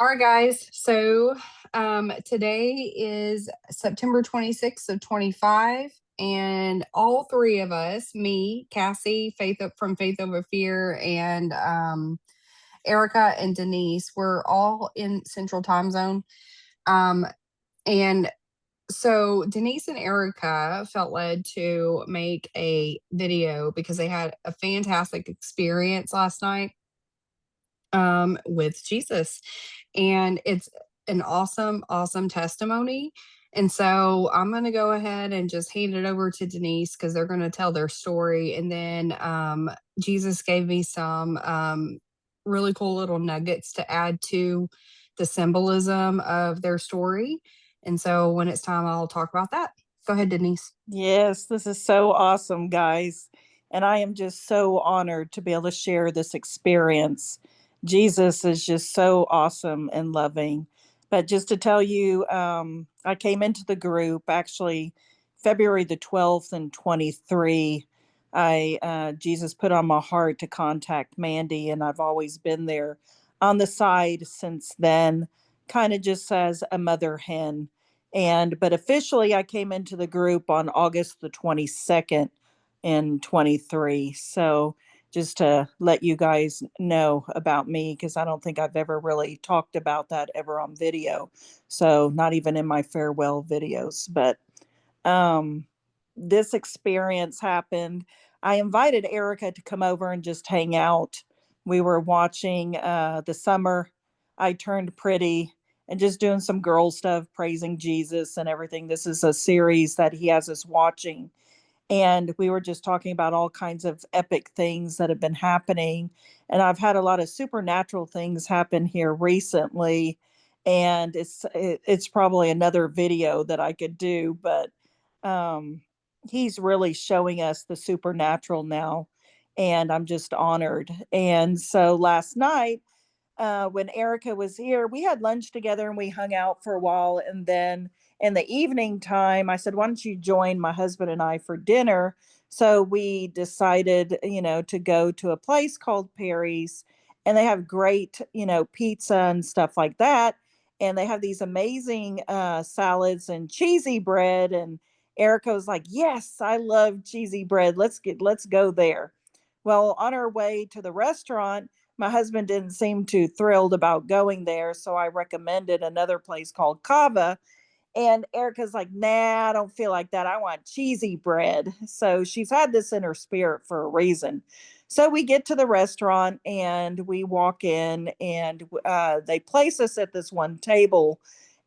All right, guys. So today is September 26th of 25, and all three of us, me, Cassie, from Faith Over Fear, and Erica and Denise, we're all in Central Time Zone. Um, and so Denise and Erica felt led to make a video because they had a fantastic experience last night with Jesus. And it's an awesome, awesome testimony. And so I'm going to go ahead and just hand it over to Denise because they're going to tell their story. And then Jesus gave me some really cool little nuggets to add to the symbolism of their story. And so when it's time, I'll talk about that. Go ahead, Denise. Yes, this is so awesome, guys. And I am just so honored to be able to share this experience. Jesus is just so awesome and loving. But just to tell you, I came into the group actually February the 12th and 23. Jesus put on my heart to contact Mandy, and I've always been there on the side since then, kind of just as a mother hen. But officially I came into the group on August the 22nd in 23. So just to let you guys know about me, because I don't think I've ever really talked about that ever on video. So not even in my farewell videos. But um, this experience happened. I invited Erica to come over and just hang out. We were watching the summer I Turned Pretty and just doing some girl stuff, praising Jesus and everything. This is a series that he has us watching. And we were just talking about all kinds of epic things that have been happening. And I've had a lot of supernatural things happen here recently. And it's probably another video that I could do, but um, he's really showing us the supernatural now. And I'm just honored. And so last night, when Erica was here, we had lunch together and we hung out for a while. And then in the evening time, I said, why don't you join my husband and I for dinner? So we decided, to go to a place called Perry's, and they have great, pizza and stuff like that. And they have these amazing salads and cheesy bread. And Erica was like, yes, I love cheesy bread. Let's go there. Well, on our way to the restaurant, my husband didn't seem too thrilled about going there, so I recommended another place called Kava. And Erica's like, nah, I don't feel like that. I want cheesy bread. So she's had this in her spirit for a reason. So we get to the restaurant and we walk in, and they place us at this one table.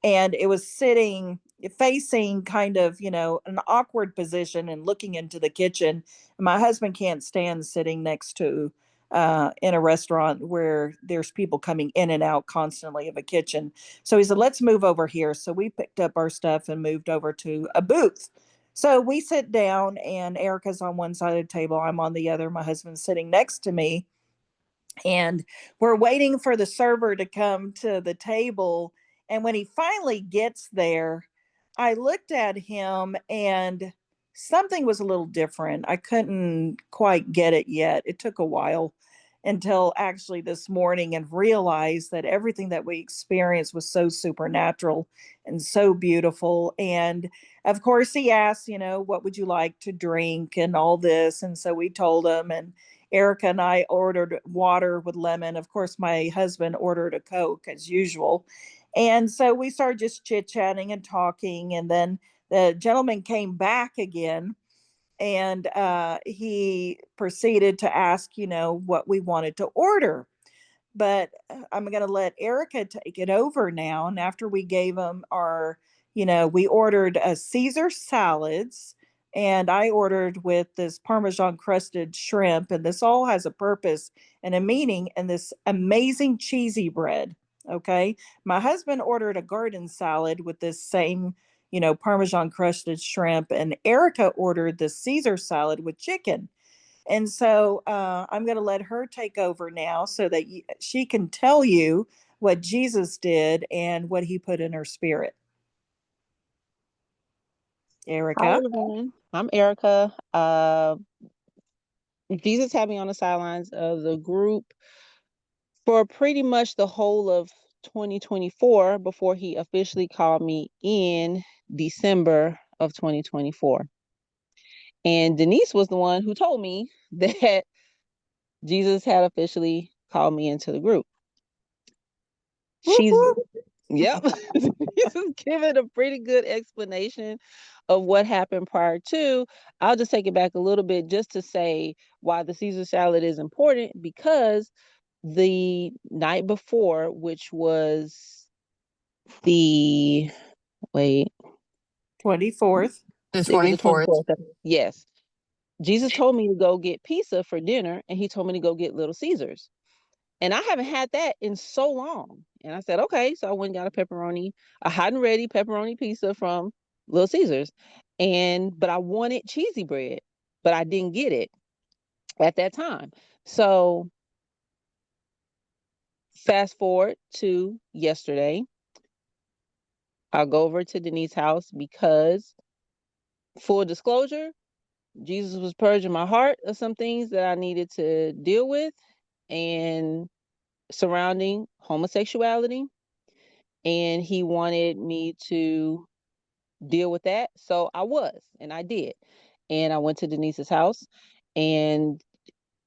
And it was sitting facing kind of, an awkward position and looking into the kitchen. My husband can't stand sitting next to in a restaurant where there's people coming in and out constantly of a kitchen. So he said, let's move over here. So we picked up our stuff and moved over to a booth. So we sit down, and Erica's on one side of the table. I'm on the other. My husband's sitting next to me. And we're waiting for the server to come to the table. And when he finally gets there, I looked at him and something was a little different. I couldn't quite get it yet. It took a while until actually this morning and realized that everything that we experienced was so supernatural and so beautiful. And of course, he asked, what would you like to drink and all this. And so we told him, and Erica and I ordered water with lemon. Of course, my husband ordered a Coke as usual. And so we started just chit chatting and talking. And then the gentleman came back again, and he proceeded to ask, what we wanted to order. But I'm going to let Erica take it over now. And after we gave him our, we ordered a Caesar salads, and I ordered with this Parmesan crusted shrimp. And this all has a purpose and a meaning, and this amazing cheesy bread. Okay. My husband ordered a garden salad with this same, Parmesan crusted shrimp. And Erica ordered the Caesar salad with chicken. And so I'm going to let her take over now so that she can tell you what Jesus did and what he put in her spirit. Hi, Erica? everyone. I'm Erica. Jesus had me on the sidelines of the group for pretty much the whole of 2024 before he officially called me in December of 2024. And Denise was the one who told me that Jesus had officially called me into the group. She's, yep, she's given a pretty good explanation of what happened prior to. I'll just take it back a little bit just to say why the Caesar salad is important, because the night before, which was the, wait, 24th. The it was the 24th. 24th. Yes. Jesus told me to go get pizza for dinner, and he told me to go get Little Caesars. And I haven't had that in so long. And I said, okay. So I went and got a hot and ready pepperoni pizza from Little Caesars. But I wanted cheesy bread, but I didn't get it at that time. So fast forward to yesterday, I'll go over to Denise's house because, full disclosure, Jesus was purging my heart of some things that I needed to deal with and surrounding homosexuality. And he wanted me to deal with that. So and I did. And I went to Denise's house, and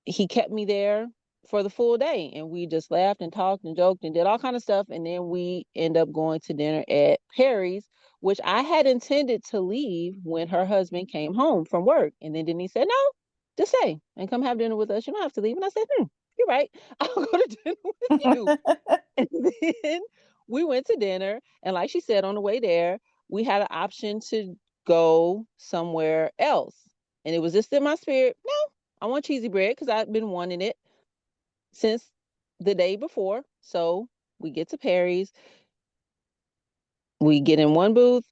he kept me there for the full day. And we just laughed and talked and joked and did all kind of stuff. And then we end up going to dinner at Perry's, which I had intended to leave when her husband came home from work. And then Denise said, no, just stay and come have dinner with us. You don't have to leave. And I said, you're right. I'll go to dinner with you. And then we went to dinner. And like she said, on the way there, we had an option to go somewhere else. And it was just in my spirit, no, I want cheesy bread because I've been wanting it since the day before. So we get to Perry's. We get in one booth.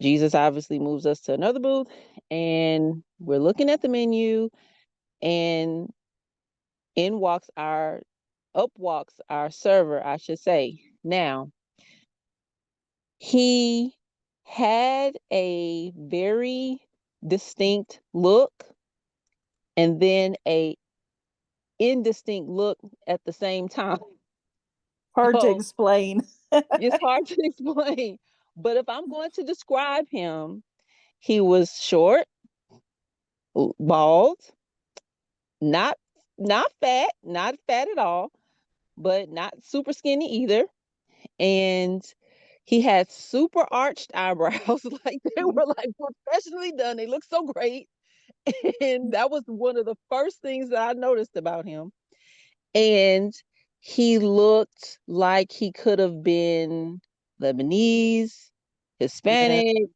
Jesus obviously moves us to another booth. And we're looking at the menu. And up walks our server, I should say. Now, he had a very distinct look and then a indistinct look at the same time. Hard to So explain. it's hard to explain. But if I'm going to describe him, he was short, bald, not not fat at all, but not super skinny either. And he had super arched eyebrows, like they were like professionally done. They look so great. And that was one of the first things that I noticed about him. And he looked like he could have been Lebanese, Yeah. Hispanic,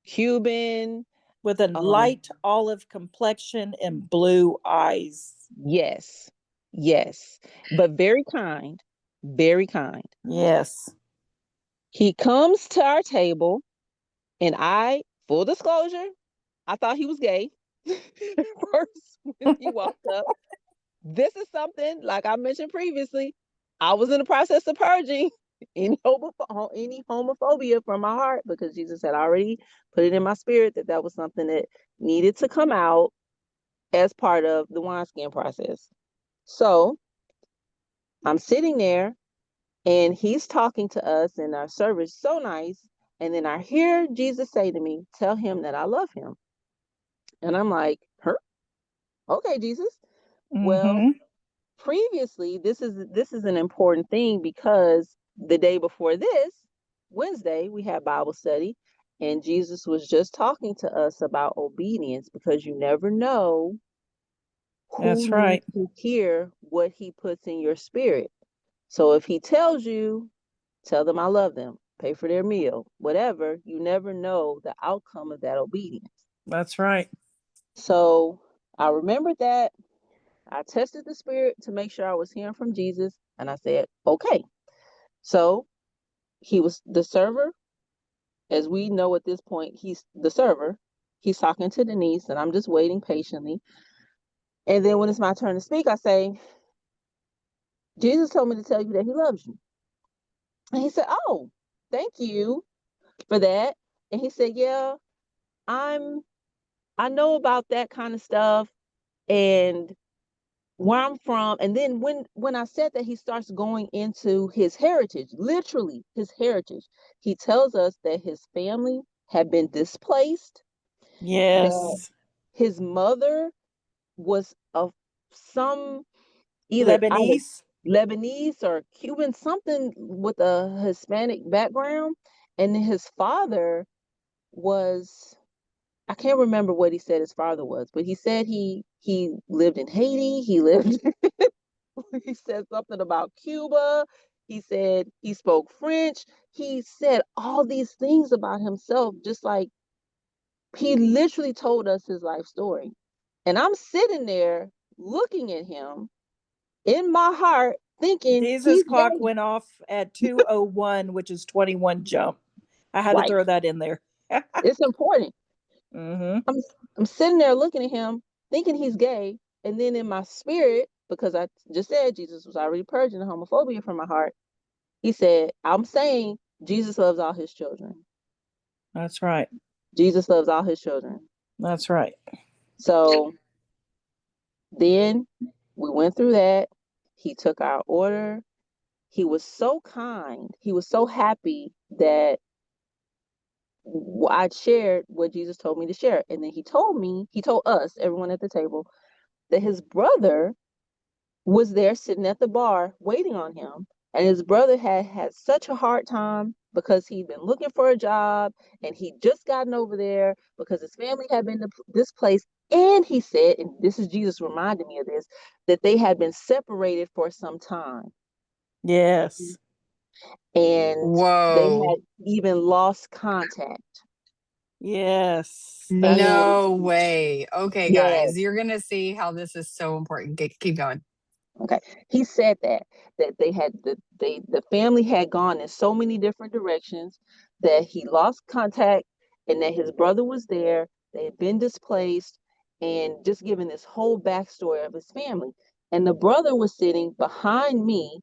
Cuban. With a light olive complexion and blue eyes. Yes, yes, but very kind, very kind. Yes. He comes to our table, and full disclosure, I thought he was gay first when he walked up. This is something, like I mentioned previously, I was in the process of purging any homophobia from my heart, because Jesus had already put it in my spirit that was something that needed to come out as part of the wineskin process. So I'm sitting there, and he's talking to us, and our service so nice. And then I hear Jesus say to me, tell him that I love him. And I'm like, huh? Okay, Jesus. Well, Mm-hmm. previously, this is an important thing, because the day before this, Wednesday, we had Bible study, and Jesus was just talking to us about obedience, because you never know who That's right. needs to hear what he puts in your spirit. So if he tells you, tell them I love them, pay for their meal, whatever, you never know the outcome of that obedience. That's right. So I remembered that. I tested the spirit to make sure I was hearing from Jesus, and I said, okay. So he was the server. As we know at this point, he's the server. He's talking to Denise, and I'm just waiting patiently. And then when it's my turn to speak, I say, Jesus told me to tell you that he loves you. And he said, oh, thank you for that. And he said, yeah, I know about that kind of stuff. And where I'm from. And then when I said that, he starts going into his heritage, literally his heritage. He tells us that his family had been displaced, that Yes. his mother was of some either Lebanese. Lebanese or Cuban, something with a Hispanic background, and then his father was, I can't remember what he said his father was, but he said he lived in Haiti. He lived he said something about Cuba. He said he spoke French. He said all these things about himself, just like he literally told us his life story. And I'm sitting there looking at him in my heart, thinking Jesus he's clock gay. went off at 2:01, which is 21 jump. I had to Right. throw that in there. It's important. Mm-hmm. I'm I'm sitting there looking at him, thinking he's gay, and then in my spirit, because I just said Jesus was already purging the homophobia from my heart, he said, I'm saying Jesus loves all his children. That's right. Jesus loves all his children. That's right. So then we went through that. He took our order. He was so kind. He was so happy that I shared what Jesus told me to share. And then he told us, everyone at the table, that his brother was there sitting at the bar waiting on him. And his brother had such a hard time because he'd been looking for a job and he'd just gotten over there because his family had been displaced. And he said, and this is Jesus reminding me of this, that they had been separated for some time. Yes. And they Whoa. had even lost contact. Yes. That's And No way. Okay, yeah, guys, you're gonna see how this is so important. Keep going. okay. He said that they had the family had gone in so many different directions that he lost contact and that his brother was there. They had been displaced and just giving this whole backstory of his family. And the brother was sitting behind me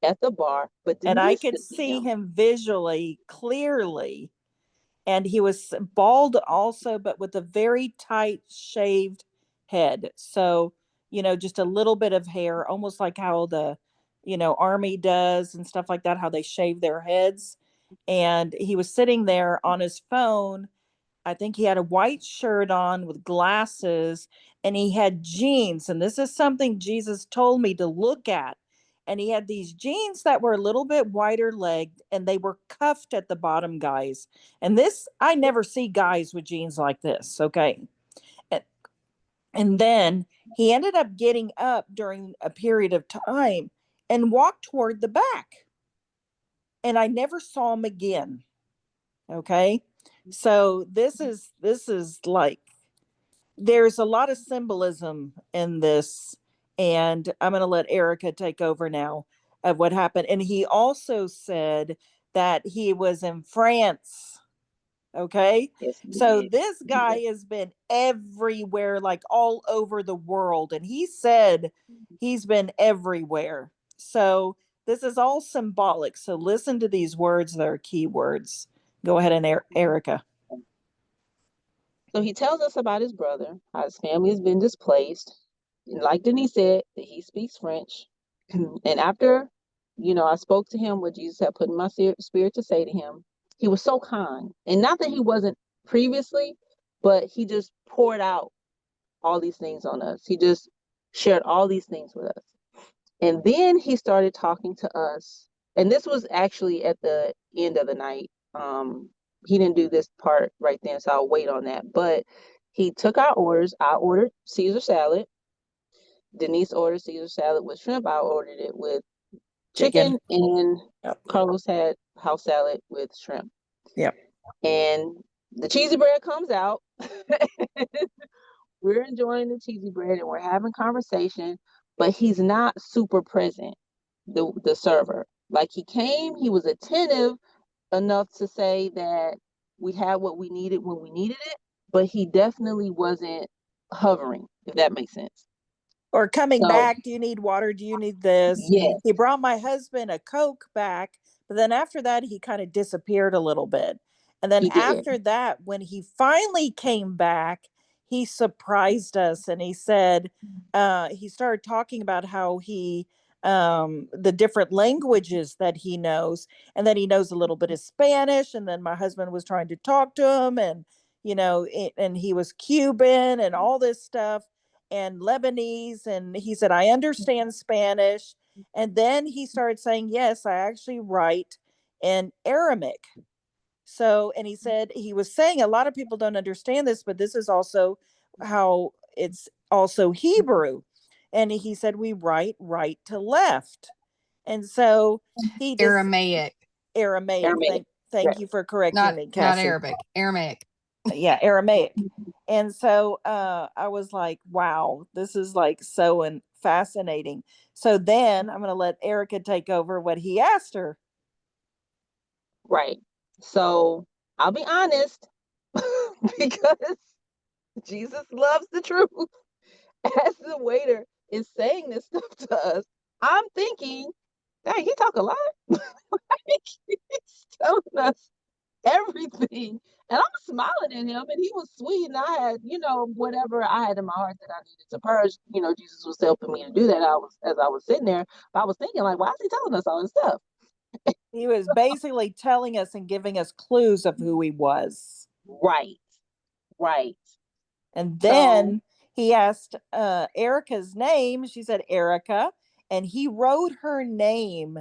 at the bar, but and I Denise could could see see him. him visually clearly. And he was bald also, but with a very tight shaved head. So, just a little bit of hair, almost like how the, army does and stuff like that, how they shave their heads. And he was sitting there on his phone. I think he had a white shirt on with glasses and he had jeans. And this is something Jesus told me to look at. And he had these jeans that were a little bit wider legged and they were cuffed at the bottom, guys. And this, I never see guys with jeans like this. Okay. And, and then he ended up getting up during a period of time and walked toward the back. And I never saw him again. Okay. So this is like there's a lot of symbolism in this, and I'm going to let Erica take over now of what happened. And he also said that he was in France. Okay. Yes, So he this guy has been everywhere, like all over the world. And he said he's been everywhere. So this is all symbolic. So listen to these words that are key words. Go ahead and Erica. did. So he tells us about his brother, how his family has been displaced. And like Denise said, that he speaks French. And after, I spoke to him what Jesus had put in my spirit to say to him, he was so kind. And not that he wasn't previously, but he just poured out all these things on us. He just shared all these things with us. And then he started talking to us. And this was actually at the end of the night. He didn't do this part right then, so I'll wait on that. But he took our orders. I ordered Caesar salad. Denise ordered Caesar salad with shrimp. I ordered it with Chicken. chicken, and Yep. Carlos had house salad with shrimp. Yep. And the cheesy bread comes out. We're enjoying the cheesy bread and we're having conversation, but he's not super present, the server. Like he came, he was attentive enough to say that we had what we needed when we needed it, but he definitely wasn't hovering, if that makes sense. Or coming So back, do you need water? Do you need this? yes, He brought my husband a Coke back, but then after that, he kind of disappeared a little bit. And then he did. after that, when he finally came back, he surprised us, and he said, he started talking about how he, the different languages that he knows, and then he knows a little bit of Spanish. And then my husband was trying to talk to him, and, and he was Cuban and all this stuff, and Lebanese. And he said, I understand Spanish. And then he started saying, yes, I actually write in Aramaic. So, and he said, he was saying a lot of people don't understand this, but this is also how it's also Hebrew. And he said, we write right to left. And so he just Aramaic, Aramaic. Thank you for correcting me, not Cassie. Arabic, Aramaic. Yeah, Aramaic. And so I was like, wow, this is like so fascinating. So then I'm going to let Erica take over what he asked her. Right. So I'll be honest, because Jesus loves the truth. As the waiter is saying this stuff to us, I'm thinking, dang, he talk a lot. He's telling us everything. And I'm smiling at him, and he was sweet. And I had, whatever I had in my heart that I needed to purge, Jesus was helping me to do that. As I was sitting there, but I was thinking, like, why is he telling us all this stuff? He was basically telling us and giving us clues of who he was. Right. And then he asked Erica's name. She said Erica, and he wrote her name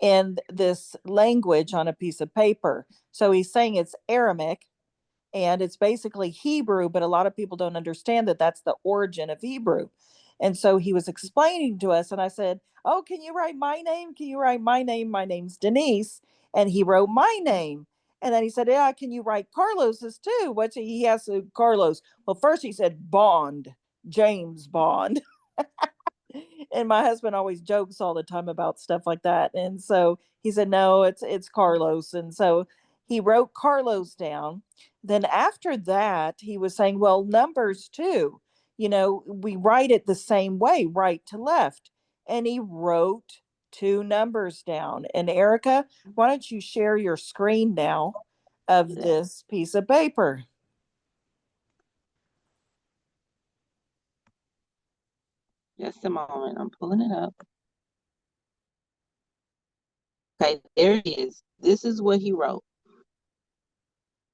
in this language on a piece of paper. So he's saying it's Aramaic, and it's basically Hebrew, but a lot of people don't understand that that's the origin of Hebrew. And so he was explaining to us, and I said, oh, can you write my name? Can you write my name? My name's Denise. And he wrote my name. And then he said, yeah, can you write Carlos's too? What's he has Carlos? Well, first he said Bond, James Bond. And my husband always jokes all the time about stuff like that. And so he said, no, it's Carlos. And so he wrote Carlos down. Then after that, he was saying, well, numbers too. We write it the same way, right to left. And he wrote two numbers down. And Erica, why don't you share your screen now of this piece of paper? Just a moment. I'm pulling it up. Okay, there it is. This is what he wrote.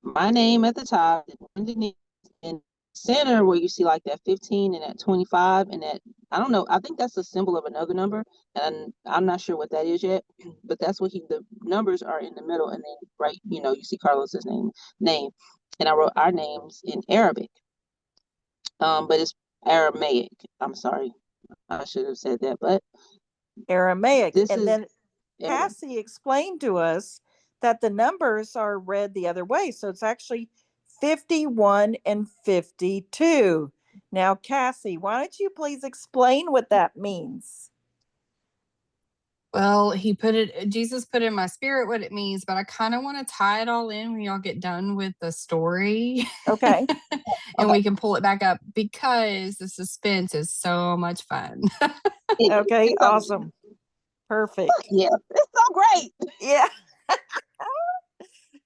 My name at the top, underneath, in center where you see like that 15 and that 25 and that, I don't know, I think that's a symbol of another number, and I'm not sure what that is yet, but that's what the numbers are in the middle, and then right, you see Carlos's name, and I wrote our names in Arabic, but it's Aramaic. I'm sorry, I should have said that, but Aramaic. this And is then Cassie explained to us that the numbers are read the other way. So it's actually 51 and 52. Now, Cassie, why don't you please explain what that means? Well, Jesus put in my spirit what it means, but I kind of want to tie it all in when y'all get done with the story. Okay. And we can pull it back up because the suspense is so much fun. Okay, awesome. Perfect. Yeah, it's so great. Yeah.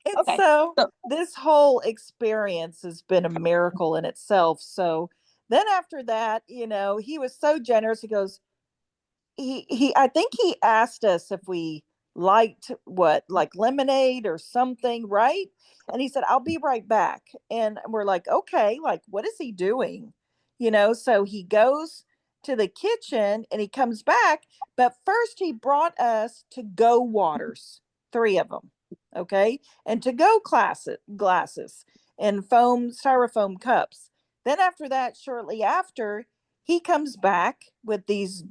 And Okay. so this whole experience has been a miracle in itself. So then after that, he was so generous. He goes, he I think he asked us if we liked like lemonade or something, right? And he said, I'll be right back. And we're like, okay, like what is he doing? So he goes to the kitchen and he comes back, but first he brought us to go waters, 3 of them, okay, and to go glasses and styrofoam cups. Then after that, shortly after, he comes back with these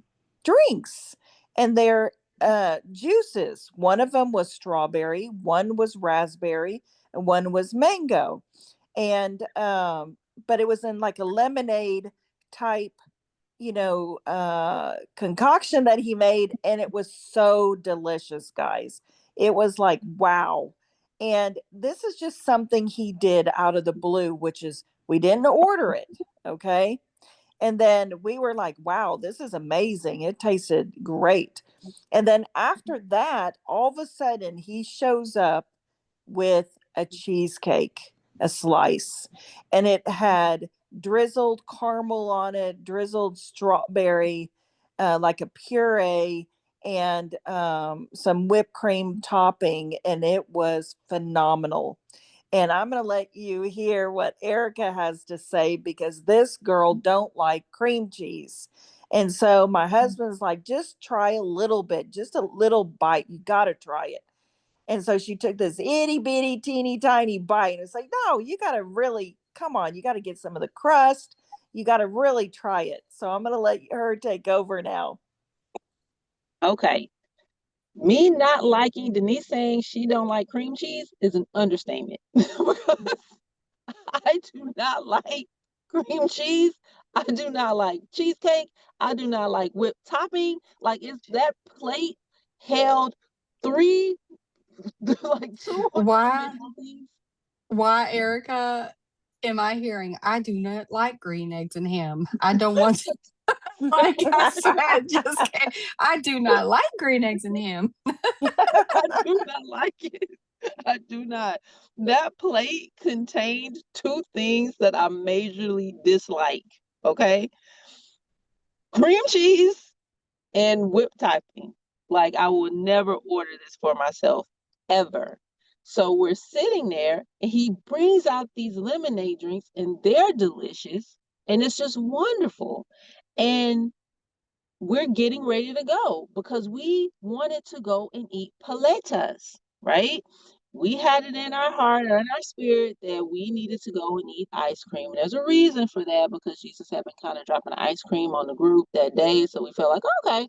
drinks, and they're juices. One of them was strawberry, one was raspberry, and one was mango. And but it was in like a lemonade type, concoction that he made, and it was so delicious, guys. It was like wow. And this is just something he did out of the blue, which is we didn't order it, okay? And then we were like, wow, this is amazing. It tasted great. And then after that, all of a sudden, he shows up with a cheesecake, a slice, and it had drizzled caramel on it, drizzled strawberry, like a puree, and some whipped cream topping, and it was phenomenal. And I'm going to let you hear what Erica has to say, because this girl don't like cream cheese. And so my husband's like, just try a little bit, just a little bite. You got to try it. And so she took this itty bitty teeny tiny bite. And it's like, no, you got to really, come on, you got to get some of the crust. You got to really try it. So I'm going to let her take over now. Okay. Me not liking Denise saying she don't like cream cheese is an understatement. Because I do not like cream cheese. I do not like cheesecake. I do not like whipped topping. Like, is that plate held three, like 200 Why, things? why, Erica, am I hearing? I do not like green eggs and ham. I don't want to. Like I said, just can't. I do not like green eggs and ham. I do not like it. I do not. That plate contained two things that I majorly dislike. Okay. Cream cheese and whipped topping. Like, I will never order this for myself ever. So we're sitting there and he brings out these lemonade drinks and they're delicious and it's just wonderful. And we're getting ready to go because we wanted to go and eat paletas, right? We had it in our heart and our spirit that we needed to go and eat ice cream. There's a reason for that because Jesus had been kind of dropping ice cream on the group that day. So we felt like, okay,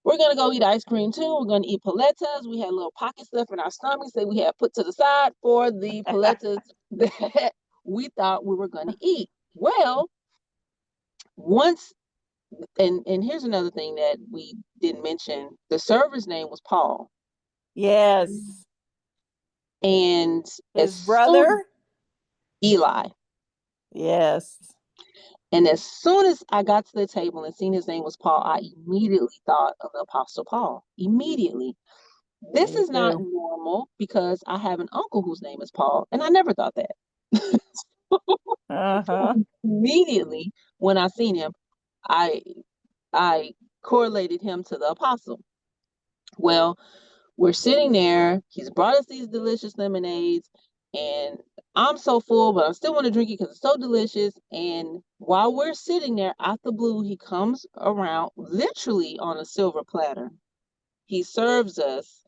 we're going to go eat ice cream too. We're going to eat paletas. We had little pocket stuff in our stomachs that we had put to the side for the paletas that we thought we were going to eat. Well, once and here's another thing that we didn't mention. The server's name was Paul. Yes. And as His soon brother? Eli. Yes. And as soon as I got to the table and seen his name was Paul, I immediately thought of the Apostle Paul. Immediately. This Me is not too. normal because I have an uncle whose name is Paul, and I never thought that. Uh-huh. Immediately when I seen him, I I correlated him to the apostle. Well, we're sitting there. He's brought us these delicious lemonades, and I'm so full, but I still want to drink it because it's so delicious. And while we're sitting there, out the blue, he comes around literally on a silver platter. He serves us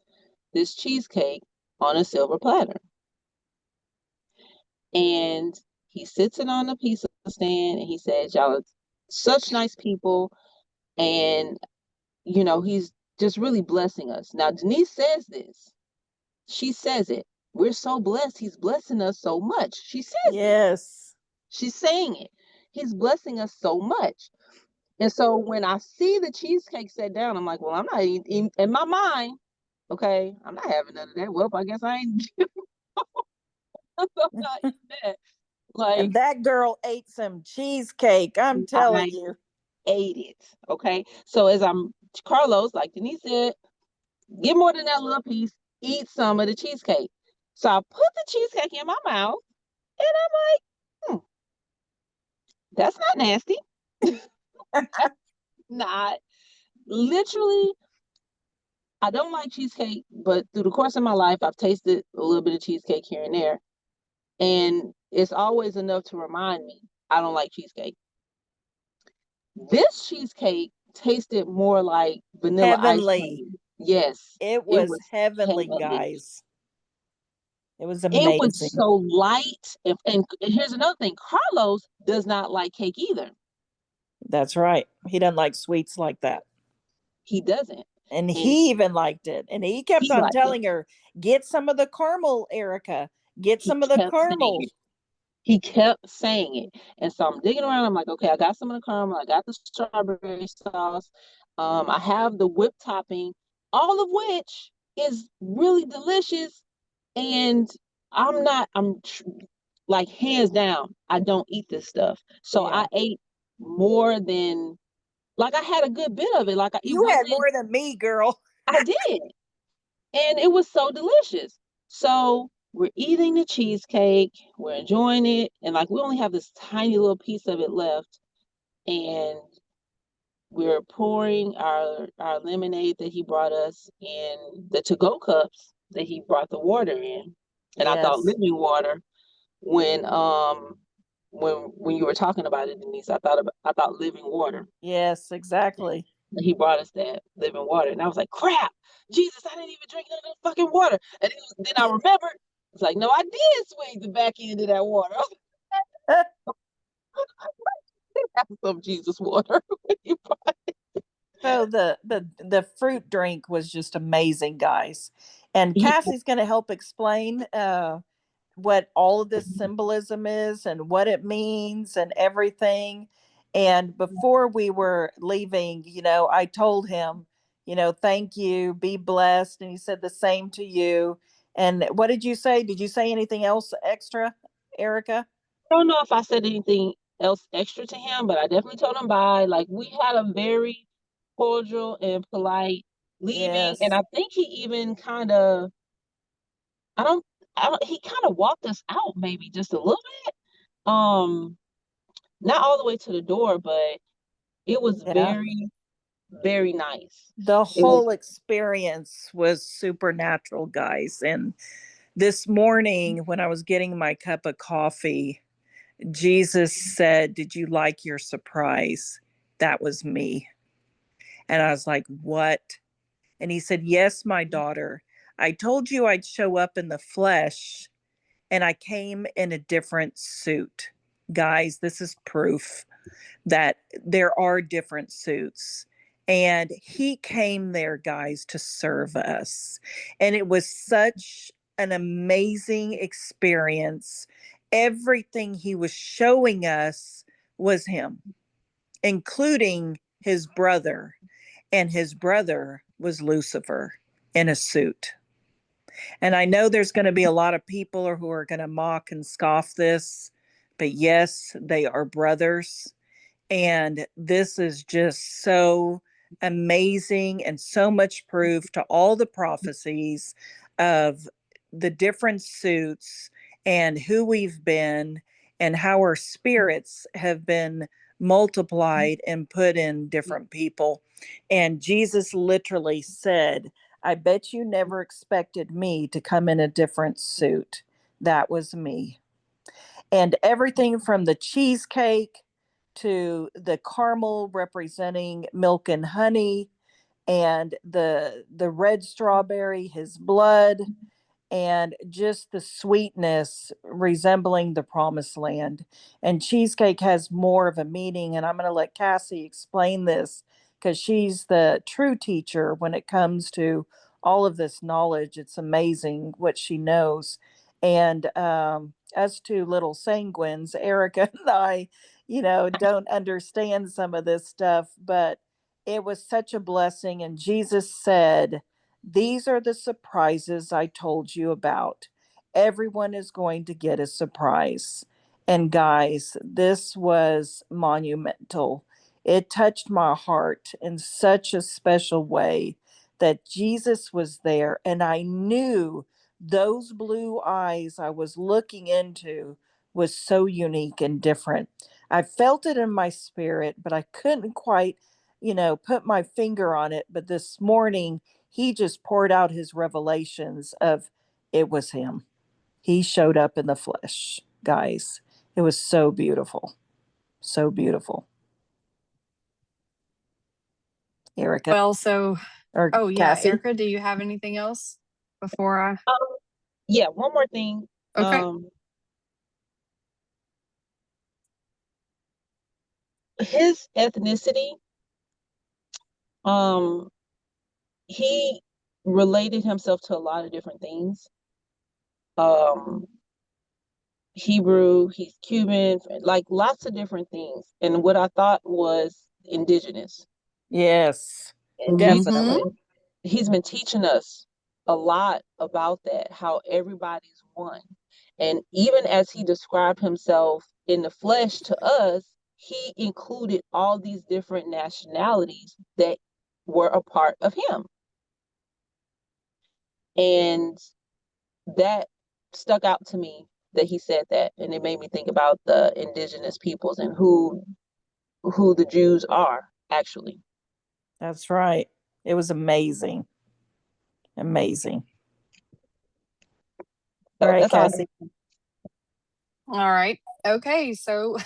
this cheesecake on a silver platter. And he sits it on a piece of stand and he says, y'all are such nice people. And, he's just really blessing us. Now, Denise says this. She says it. We're so blessed. He's blessing us so much. She says it. Yes. She's saying it. He's blessing us so much. And so when I see the cheesecake set down, I'm like, well, I'm not eating in my mind. Okay, I'm not having none of that. Well, I guess I ain't. I'm not eating that. And Like, that girl ate some cheesecake. I'm telling I you. ate it. Okay. So as I'm Carlos, like Denise said, get more than that little piece. Eat some of the cheesecake. So I put the cheesecake in my mouth, and I'm like, that's not nasty. That's not. Literally, I don't like cheesecake, but through the course of my life, I've tasted a little bit of cheesecake here and there. And it's always enough to remind me I don't like cheesecake. This cheesecake tasted more like vanilla ice Heavenly. cream. Yes, It it was was heavenly, heavenly. guys. It was It was amazing. so light. And here's another thing, Carlos does not like cake either. That's right. He doesn't like sweets like that. He doesn't. And And he even liked it. And he kept he on liked it. telling her, get some of the caramel, Erica. Get He some of the kept saying caramel. it. He kept saying it. And so I'm digging around. I'm like, okay, I got some of the caramel. I got the strawberry sauce. I have the whipped topping, all of which is really delicious. And I'm like, hands down, I don't eat this stuff. So Yeah. I ate more than, like, I had a good bit of it. Like, it You had wasn't, more than me, girl. I did. And it was so delicious. So we're eating the cheesecake, we're enjoying it, and like we only have this tiny little piece of it left, and we're pouring our lemonade that he brought us in the to-go cups that he brought the water in. And I thought Yes. living water when when you were talking about it, Denise, I thought living water. Yes, exactly. And he brought us that living water. And I was like, crap, Jesus, I didn't even drink none of that fucking water. And then I remembered, it's like, no, I did swing the back end of that water. Have some Jesus water. So the fruit drink was just amazing, guys. And Yeah. Cassie's going to help explain what all of this symbolism is and what it means and everything. And before we were leaving, I told him, thank you, be blessed. And he said the same to you. And what did you say? Did you say anything else extra, Erica? I don't know if I said anything else extra to him, but I definitely told him bye. Like we had a very cordial and polite leaving, and Yes. I think he even kind of, I don't, he kind of walked us out maybe just a little bit. Um, not all the way to the door, but it was Yeah. very, very nice. The It was. whole experience was supernatural, guys. And this morning, when I was getting my cup of coffee, Jesus said, "Did you like your surprise?" That was me. And I was like, "What?" And he said, "Yes, my daughter. I told you I'd show up in the flesh, and I came in a different suit." Guys, this is proof that there are different suits. And he came there, guys, to serve us. And it was such an amazing experience. Everything he was showing us was him, including his brother. And his brother was Lucifer in a suit. And I know there's going to be a lot of people who are going to mock and scoff this, but yes, they are brothers. And this is just so amazing and so much proof to all the prophecies of the different suits and who we've been and how our spirits have been multiplied and put in different people. And Jesus literally said, "I bet you never expected me to come in a different suit." That was me. And everything from the cheesecake to the caramel representing milk and honey, and the red strawberry, his blood, and just the sweetness resembling the promised land. And cheesecake has more of a meaning, and I'm going to let Cassie explain this because she's the true teacher when it comes to all of this knowledge. It's amazing what she knows. And as to little sanguines, Erica and I, don't understand some of this stuff, but it was such a blessing. And Jesus said, "These are the surprises I told you about. Everyone is going to get a surprise." And guys, this was monumental. It touched my heart in such a special way that Jesus was there, and I knew those blue eyes I was looking into was so unique and different. I felt it in my spirit, but I couldn't quite, put my finger on it. But this morning, he just poured out his revelations of it was him. He showed up in the flesh, guys. It was so beautiful. So beautiful. Erica Well, so or oh yeah, Cassie. Erica, do you have anything else before I Um, yeah, one more thing. Okay. His ethnicity, um, he related himself to a lot of different things. Um, Hebrew, he's Cuban, like lots of different things. And what I thought was indigenous. Yes, And Mhm. definitely. he's been teaching us a lot about that, how everybody's one. And even as he described himself in the flesh to us, he included all these different nationalities that were a part of him. And that stuck out to me that he said that, and it made me think about the indigenous peoples and who the Jews are actually. That's right. It was amazing. Amazing. All So right, that's all. Cassie. All right. Okay. So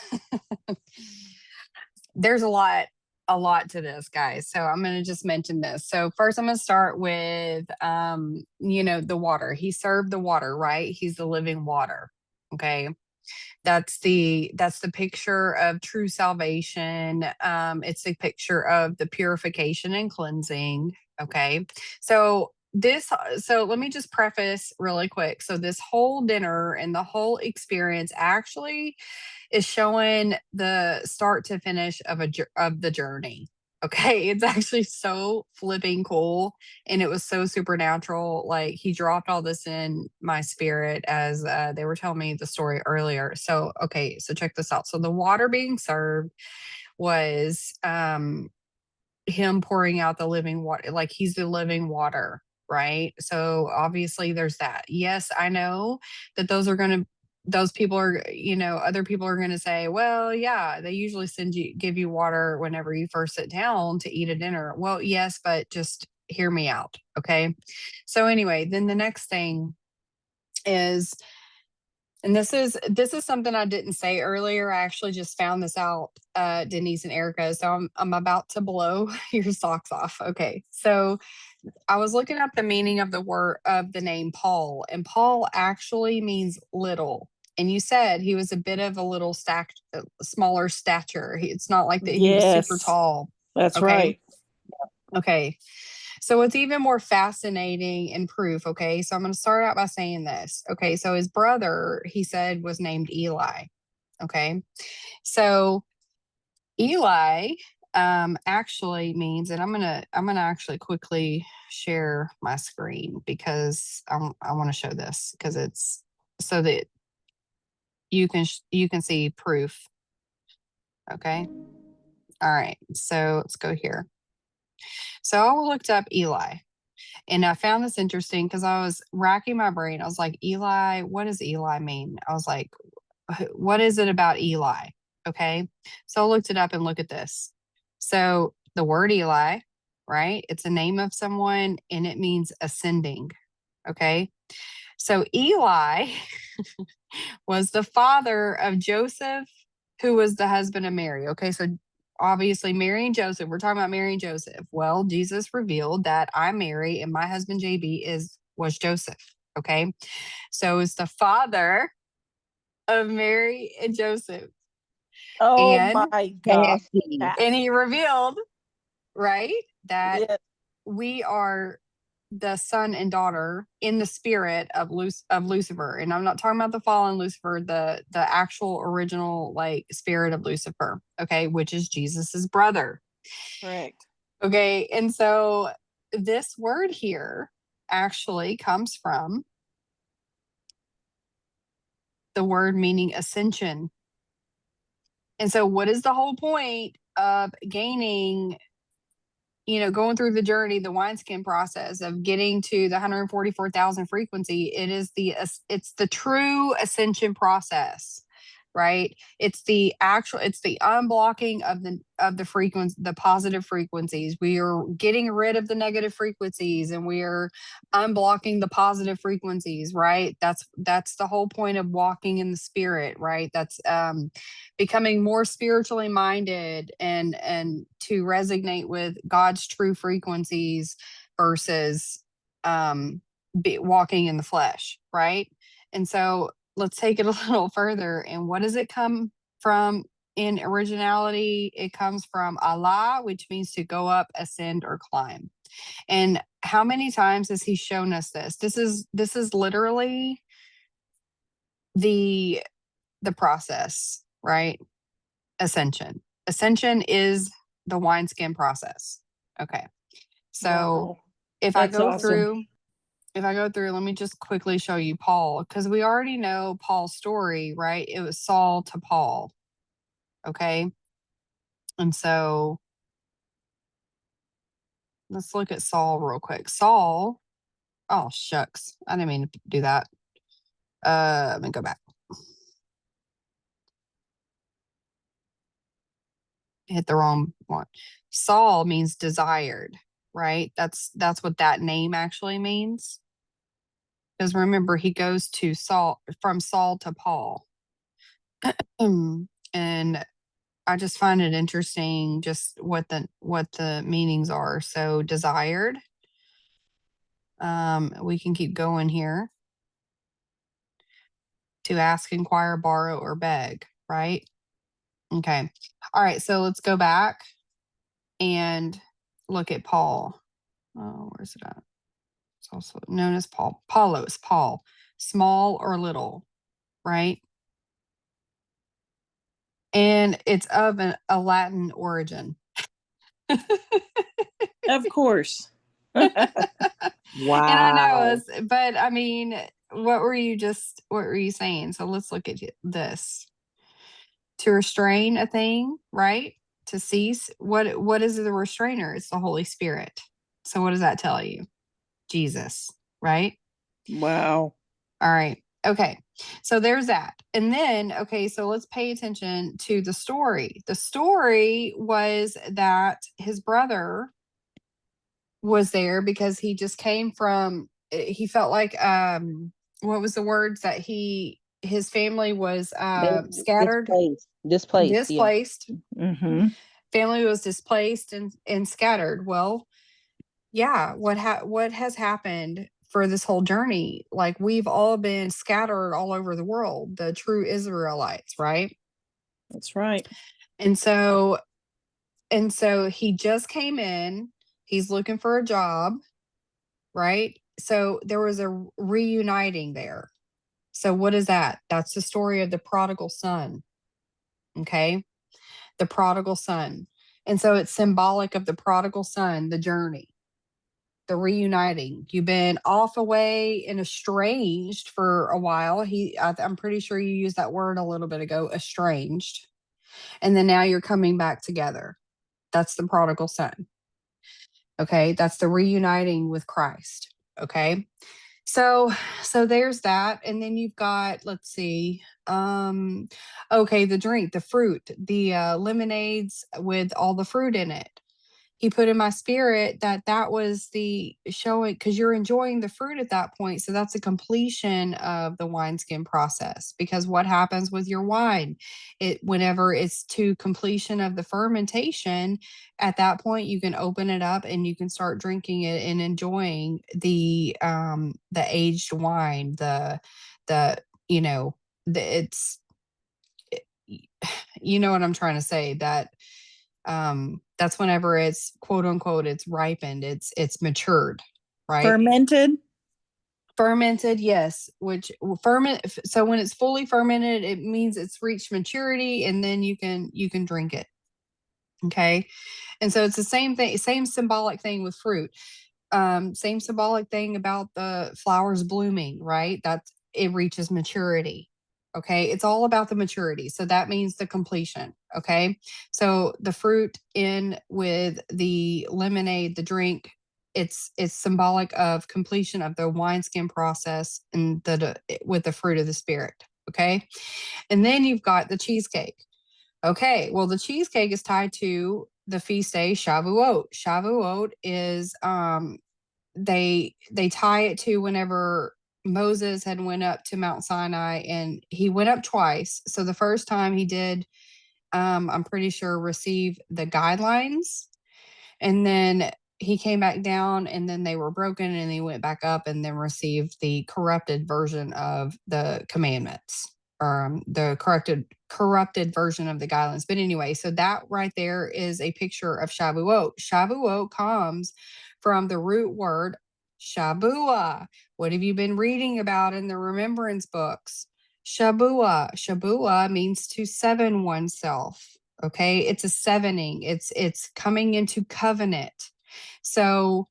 there's a lot to this, guys. So I'm going to just mention this. So first I'm going to start with the water. He served the water, right? He's the living water. Okay. That's the picture of true salvation. It's a picture of the purification and cleansing. Okay. So let me just preface really quick. So this whole dinner and the whole experience actually is showing the start to finish of the journey. Okay, it's actually so flipping cool, and it was so supernatural. Like he dropped all this in my spirit as they were telling me the story earlier. So okay, so check this out. So the water being served was him pouring out the living water, like he's the living water, right? So obviously there's that. Yes, I know that those people are, other people are going to say, well, yeah, they usually give you water whenever you first sit down to eat a dinner. Well, yes, but just hear me out. Okay. So anyway, then the next thing is, and this is something I didn't say earlier. I actually just found this out, Denise and Erica. So I'm about to blow your socks off. Okay. So I was looking up the meaning of the word of the name Paul, and Paul actually means little. And you said he was a bit of a little smaller stature. It's not like that he was super Yes, tall. that's Okay. right. Okay. So it's even more fascinating in proof. Okay. So I'm going to start out by saying this. Okay. So his brother, he said, was named Eli. Okay. So Eli actually means, and I'm gonna actually quickly share my screen because I want to show this because it's so that you can see proof. Okay. All right. So let's go here. So I looked up Eli. And I found this interesting because I was racking my brain. I was like, Eli, what does Eli mean? I was like, what is it about Eli? Okay. So I looked it up and look at this. So the word Eli, right? It's a name of someone and it means ascending. Okay. So Eli was the father of Joseph, who was the husband of Mary. Okay. So obviously Mary and Joseph, we're talking about Mary and Joseph. Well, Jesus revealed that I'm Mary and my husband JB was Joseph. Okay. So it's the father of Mary and Joseph. Oh And my God. Nasty. and Cassie. he revealed, right, that Yeah. we are the son and daughter in the spirit of Lucifer. And I'm not talking about the fallen Lucifer, the actual original like spirit of Lucifer, okay, which is Jesus's brother. Correct. Okay, and so this word here actually comes from the word meaning ascension. And so what is the whole point of gaining, going through the journey, the wineskin process of getting to the 144,000 frequency? It's the true ascension process, right? It's the unblocking of the frequency, the positive frequencies. We are getting rid of the negative frequencies and we are unblocking the positive frequencies, right? That's the whole point of walking in the spirit, right? That's becoming more spiritually minded and to resonate with God's true frequencies versus walking in the flesh, right? And so let's take it a little further. And what does it come from in originality? It comes from Allah, which means to go up, ascend, or climb. And how many times has he shown us this? This is literally the process, right? Ascension is the wineskin process. Okay. So Wow. if I That's go awesome. through, let me just quickly show you Paul, because we already know Paul's story, right? It was Saul to Paul. Okay. And so let's look at Saul real quick. Saul, oh, shucks. I didn't mean to do that. Let me go back. Hit the wrong one. Saul means desired, right? That's what that name actually means. Because remember, he goes to Saul, from Saul to Paul. And I just find it interesting just what the meanings are. So desired. We can keep going here. To ask, inquire, borrow, or beg, right? Okay. All right, so let's go back and look at Paul. Oh, where's it at? It's also known as Paul. Paulos, Paul. Small or little, right? And it's of a Latin origin. Of course. Wow. And I know, but I mean, what were you saying? So let's look at this. To restrain a thing, right? To cease. What is the restrainer? It's the Holy Spirit. So what does that tell you? Jesus, right? Wow. All right. Okay. So there's that. And then, okay, so let's pay attention to the story. The story was that his brother was there because he just came from, he felt like, what was the words that his family was scattered, Displaced. Yeah. displaced. Mm-hmm. Family was displaced and scattered. Well, yeah, what has happened for this whole journey? Like, we've all been scattered all over the world, the true Israelites, right? That's right. And so he just came in, he's looking for a job, right? So there was a reuniting there. So what is that? That's the story of the prodigal son. Okay? The prodigal son. And so it's symbolic of the prodigal son, the journey, the reuniting. You've been off away and estranged for a while. I'm pretty sure you used that word a little bit ago, estranged. And then now you're coming back together. That's the prodigal son. Okay? That's the reuniting with Christ. Okay? So there's that. And then you've got, let's see, okay, the drink, the fruit, the lemonades with all the fruit in it. He put in my spirit that was the showing, because you're enjoying the fruit at that point. So that's a completion of the wineskin process. Because what happens with your wine, whenever it's to completion of the fermentation, at that point you can open it up and you can start drinking it and enjoying the aged wine, the you know it's you know what I'm trying to say, that's whenever it's quote unquote it's ripened, it's matured, right? Fermented, yes. Which so when it's fully fermented, it means it's reached maturity, and then you can drink it. Okay. And so it's the same thing, same symbolic thing with fruit. Same symbolic thing about the flowers blooming, right? It reaches maturity. Okay. It's all about the maturity. So that means the completion. Okay. So the fruit in with the lemonade, the drink, it's symbolic of completion of the wineskin process and with the fruit of the spirit. Okay. And then you've got the cheesecake. Okay. Well, the cheesecake is tied to the feast day Shavuot. Shavuot is they tie it to whenever Moses had went up to Mount Sinai, and he went up twice. So the first time he did, I'm pretty sure, receive the guidelines, and then he came back down, and then they were broken, and he went back up and then received the corrupted version of the commandments, or the corrupted version of the guidelines. But anyway, so that right there is a picture of Shavuot. Shavuot comes from the root word Shabua. What have you been reading about in the remembrance books? Shabua. Shabua means to seven oneself. Okay, it's a sevening. It's coming into covenant. So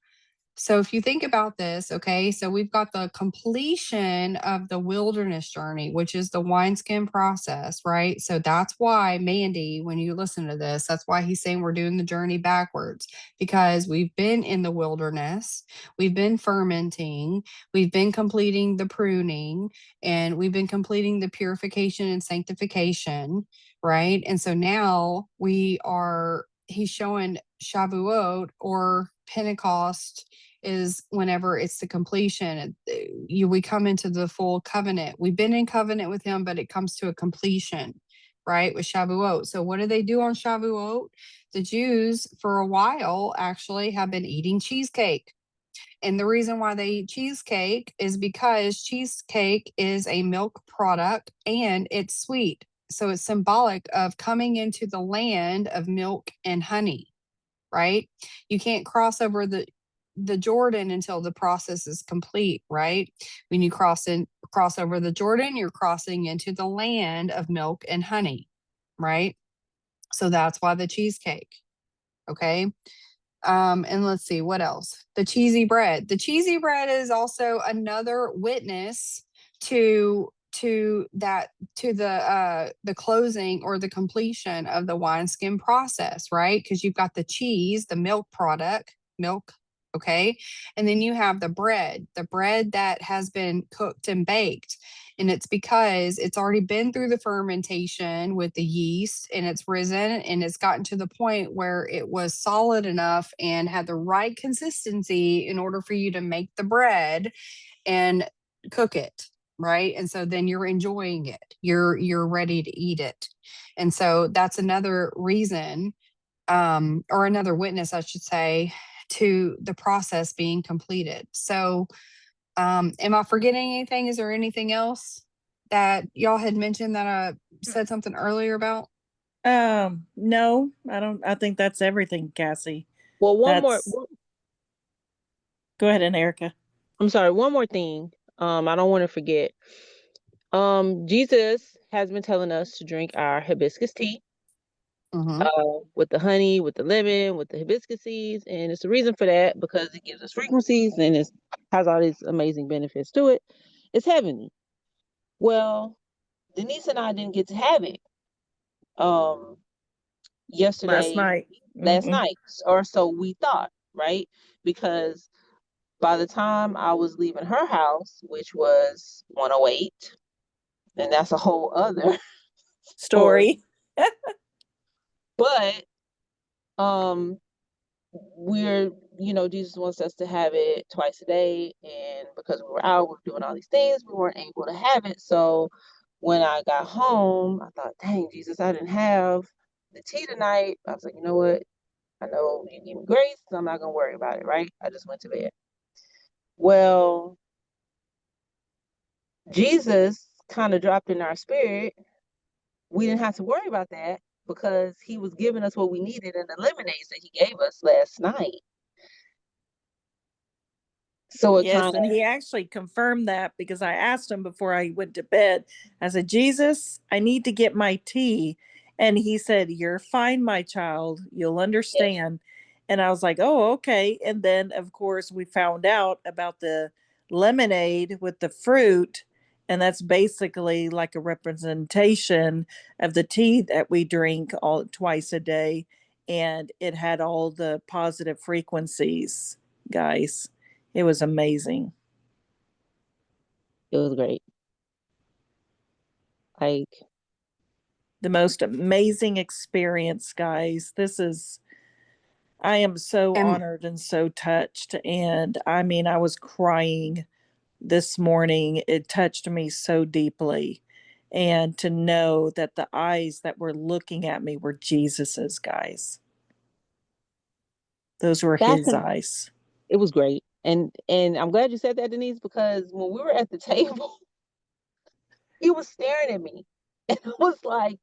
So if you think about this, okay, so we've got the completion of the wilderness journey, which is the wineskin process, right? So that's why Mandy, when you listen to this, that's why he's saying we're doing the journey backwards, because we've been in the wilderness, we've been fermenting, we've been completing the pruning, and we've been completing the purification and sanctification, right? And so now he's showing Shavuot or Pentecost is whenever it's the completion. We come into the full covenant. We've been in covenant with him, but it comes to a completion, right? With Shavuot. So what do they do on Shavuot? The Jews, for a while, actually have been eating cheesecake. And the reason why they eat cheesecake is because cheesecake is a milk product and it's sweet. So it's symbolic of coming into the land of milk and honey, right? You can't cross over the Jordan until the process is complete, right? When you cross over the Jordan, you're crossing into the land of milk and honey, right? So that's why the cheesecake. Okay. And let's see what else. The cheesy bread. The cheesy bread is also another witness to the closing or the completion of the wineskin process, right? Because you've got the cheese, the milk product, milk, okay, and then you have the bread that has been cooked and baked, and it's because it's already been through the fermentation with the yeast and it's risen and it's gotten to the point where it was solid enough and had the right consistency in order for you to make the bread and cook it, right? And so then you're enjoying it, you're ready to eat it. And so that's another reason, or another witness I should say, to the process being completed. So am I forgetting anything? Is there anything else that y'all had mentioned that I said something earlier about? No, I don't. I think that's everything, Cassie. Well, That's Go ahead, and Erica. I'm sorry, one more thing. I don't want to forget. Jesus has been telling us to drink our hibiscus tea, Mm-hmm. with the honey, with the lemon, with the hibiscus seeds, and it's the reason for that because it gives us frequencies and it has all these amazing benefits to it. It's heavenly. Well, Denise and I didn't get to have it um Last yesterday, night. last Hmm. night, or so we thought, right? Because by the time I was leaving her house, which was 108, and that's a whole other story. Story. But um we're, Jesus wants us to have it twice a day, and because we were out, we were doing all these things, we weren't able to have it. So when I got home, I thought, dang, Jesus, I didn't have the tea tonight. I was like, you know what? I know you give me grace, so I'm not gonna worry about it, right? I just went to bed. Well, Jesus kind of dropped in our spirit. We didn't have to worry about that because he was giving us what we needed in the lemonades that he gave us last night. So it Yes, kind and of, he actually confirmed that because I asked him before I went to bed. I said, Jesus, I need to get my tea. And he said, you're fine, my child. You'll understand. And I was like, oh, okay. And then, of course, we found out about the lemonade with the fruit. And that's basically like a representation of the tea that we drink all twice a day. And it had all the positive frequencies, guys. It was amazing. it was great. Like, The most amazing experience, guys. I am so And honored and so touched. And I mean, I was crying this morning. It touched me so deeply. And to know that the eyes that were looking at me were Jesus's, guys. Those were that's his eyes. it was great. And I'm glad you said that, Denise, because when we were at the table, he was staring at me. And I was like,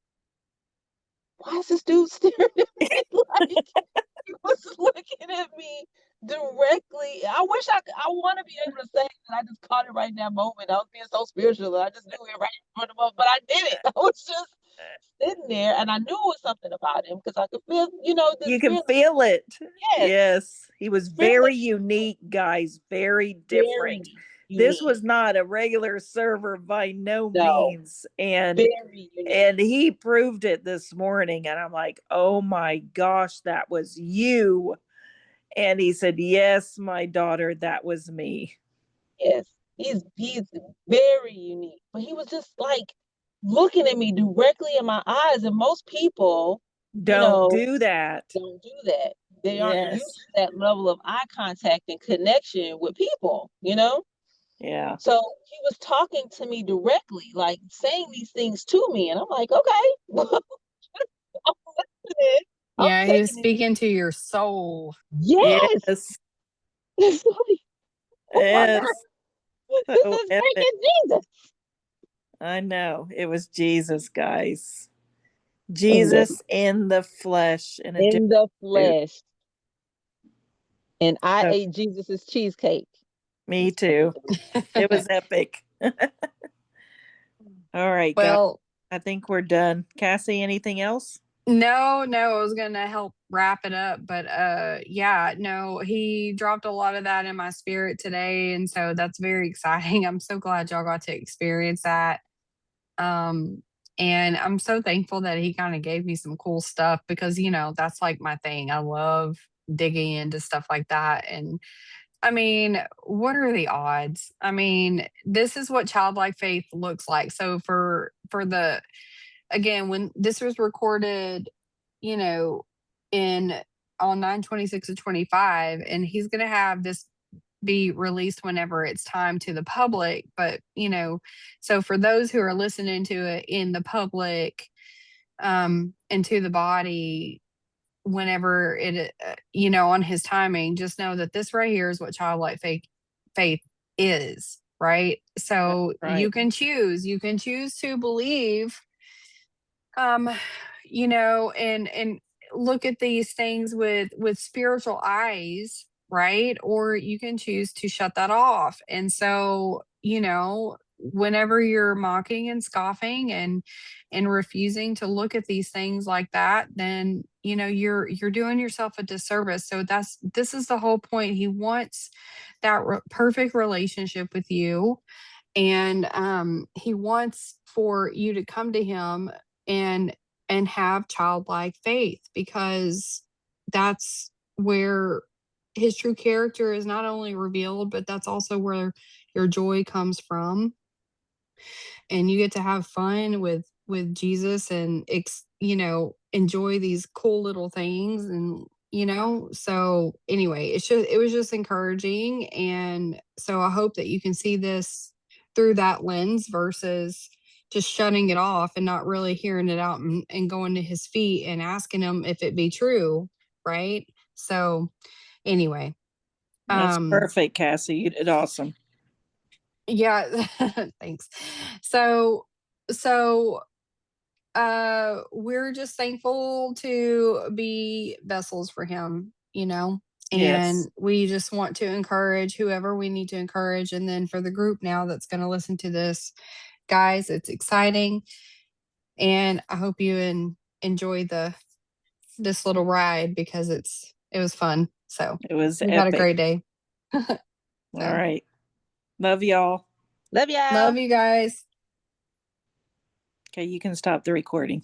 why is this dude staring at me? Like, he was looking at me directly. I want to be able to say that I just caught it right in that moment. I was being so spiritual. I just knew it right in front of him, but I didn't. I was just sitting there, and I knew it was something about him because I could feel, this You can feeling. feel it. Yes, Yes. He was feeling very unique, guys, very very different. This unique. was not a regular server by no No, means. And very unique. he proved it this morning, and I'm like, "Oh my gosh, that was you." And he said, "Yes, my daughter, that was me." Yes, he's very unique. But he was just like looking at me directly in my eyes, and most people, you Don't know, do that. don't do that. They aren't used Yes. to that level of eye contact and connection with people. Yeah. So he was talking to me directly, like saying these things to me, and I'm like, okay, I'm listening. I'm Yeah, he was taking it. speaking to your soul. Yes, Yes. it's like, oh my Yes. God, this So is epic. freaking Jesus. I know. It was Jesus, guys. In the Jesus in the flesh in a different in the suit. flesh, and I So ate Jesus's cheesecake. me too. It was epic. All right, guys. Well, I think we're done. Cassie, anything else? no, I was gonna help wrap it up, but yeah, no, he dropped a lot of that in my spirit today, and so that's very exciting. I'm so glad y'all got to experience that. Um, and I'm so thankful that he kind of gave me some cool stuff because that's like my thing. I love digging into stuff like that. And I mean, what are the odds? I mean, this is what childlike faith looks like. So for the again, when this was recorded, you know, in on 9/26 of 25, and he's gonna have this be released whenever it's time to the public. But so for those who are listening to it in the public, and to the body, whenever it on his timing, just know that this right here is what childlike faith is, right? That's So right. you can choose to believe, um and look at these things with spiritual eyes, right? Or you can choose to shut that off. And so whenever you're mocking and scoffing and refusing to look at these things like that, then you're doing yourself a disservice. So this is the whole point. He wants that perfect relationship with you, and he wants for you to come to him and have childlike faith, because that's where his true character is not only revealed, but that's also where your joy comes from, and you get to have fun with Jesus and enjoy these cool little things. And so anyway, it was just encouraging. And so I hope that you can see this through that lens versus just shutting it off and not really hearing it out, and going to his feet and asking him if it be true, right? So anyway, That's um perfect, Cassie. You did awesome. yeah. Thanks. So we're just thankful to be vessels for him, Yes. and we just want to encourage whoever we need to encourage. And then for the group now that's going to listen to this, guys, it's exciting, and I hope you enjoy this little ride, because it was fun. So It was we've had a epic. great day. All So right. Love y'all. Love y'all. love you guys. Okay, you can stop the recording.